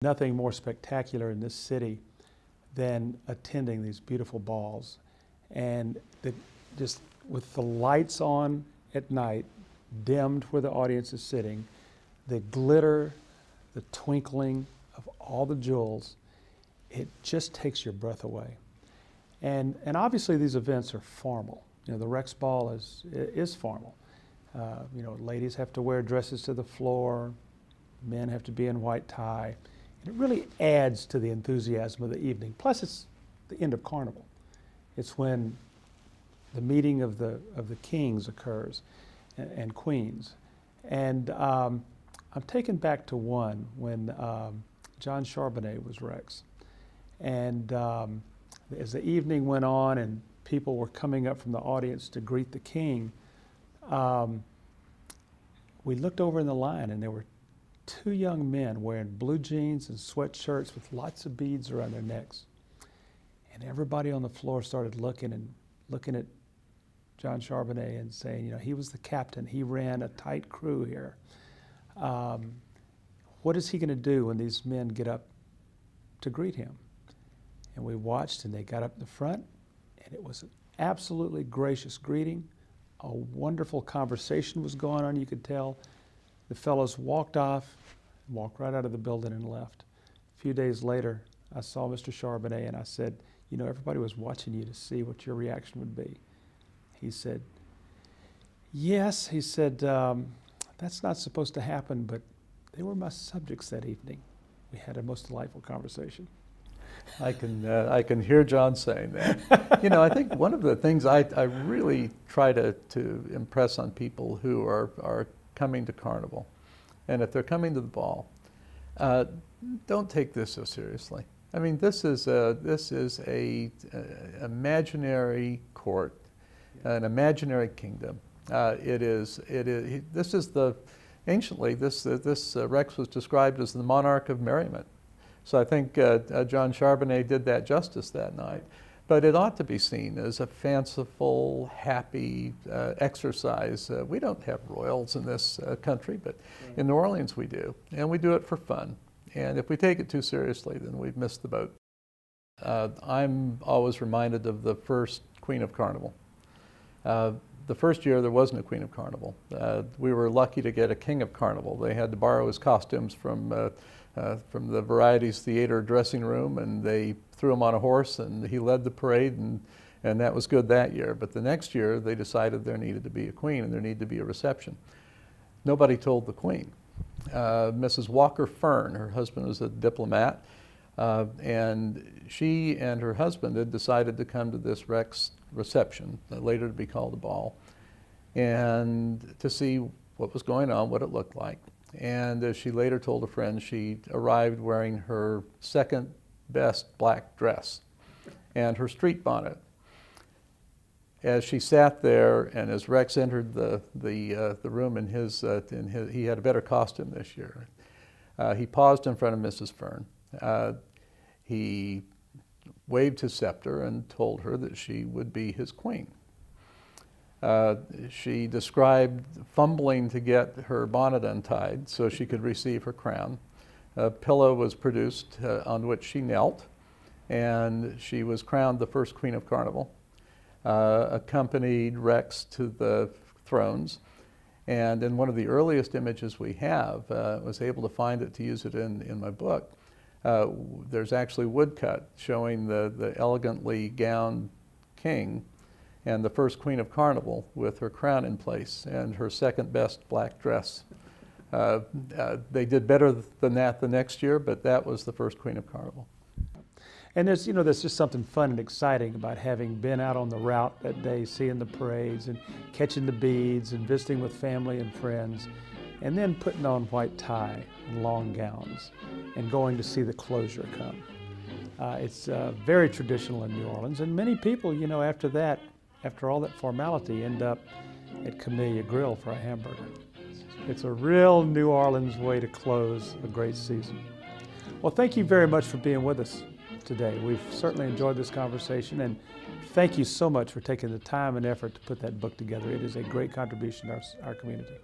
Nothing more spectacular in this city than attending these beautiful balls. And just with the lights on at night, dimmed where the audience is sitting, the glitter, the twinkling of all the jewels, it just takes your breath away. And obviously these events are formal. You know, the Rex Ball is formal. You know, ladies have to wear dresses to the floor, men have to be in white tie. And it really adds to the enthusiasm of the evening. Plus it's the end of Carnival. It's when the meeting of the kings occurs and queens. And I'm taken back to one when John Charbonnet was Rex. And as the evening went on and people were coming up from the audience to greet the king, we looked over in the line and there were two young men wearing blue jeans and sweatshirts with lots of beads around their necks. And everybody on the floor started looking at John Charbonnet and saying, you know, he was the captain. He ran a tight crew here. What is he going to do when these men get up to greet him? And we watched, and they got up in the front, and it was an absolutely gracious greeting. A wonderful conversation was going on, you could tell. The fellows walked off, walked right out of the building and left. A few days later, I saw Mr. Charbonnet, and I said, you know, everybody was watching you to see what your reaction would be. He said, yes, he said, that's not supposed to happen, but they were my subjects that evening. We had a most delightful conversation. I can hear John saying that. You know, I think one of the things I really try to impress on people who are coming to Carnival, and if they're coming to the ball, don't take this so seriously. I mean, this is a imaginary court, an imaginary kingdom. This is the anciently this Rex was described as the monarch of merriment. So I think John Charbonnet did that justice that night. But it ought to be seen as a fanciful, happy exercise. We don't have royals in this country, but in New Orleans we do. And we do it for fun. And if we take it too seriously, then we've missed the boat. I'm always reminded of the first Queen of Carnival. The first year there wasn't a Queen of Carnival. We were lucky to get a King of Carnival. They had to borrow his costumes from the Varieties Theater dressing room, and they threw him on a horse, and he led the parade, and that was good that year. But the next year they decided there needed to be a queen and there needed to be a reception. Nobody told the queen. Mrs. Walker Fern, her husband was a diplomat, and she and her husband had decided to come to this Rex reception, later to be called a ball, and to see what was going on, what it looked like. And as she later told a friend, she arrived wearing her second best black dress and her street bonnet. As she sat there, and as Rex entered the room he had a better costume this year. He paused in front of Mrs. Fern. He waved his scepter and told her that she would be his queen. She described fumbling to get her bonnet untied so she could receive her crown. A pillow was produced on which she knelt, and she was crowned the first Queen of Carnival, accompanied Rex to the thrones. And in one of the earliest images we have, I was able to find it to use it in my book. There's actually woodcut showing the elegantly gowned king and the first Queen of Carnival with her crown in place and her second best black dress. They did better than that the next year, but that was the first Queen of Carnival. And there's just something fun and exciting about having been out on the route that day, seeing the parades and catching the beads and visiting with family and friends, and then putting on white tie and long gowns and going to see the closure come. It's very traditional in New Orleans, and many people, you know, after all that formality, end up at Camellia Grill for a hamburger. It's a real New Orleans way to close a great season. Well, thank you very much for being with us today. We've certainly enjoyed this conversation, and thank you so much for taking the time and effort to put that book together. It is a great contribution to our community.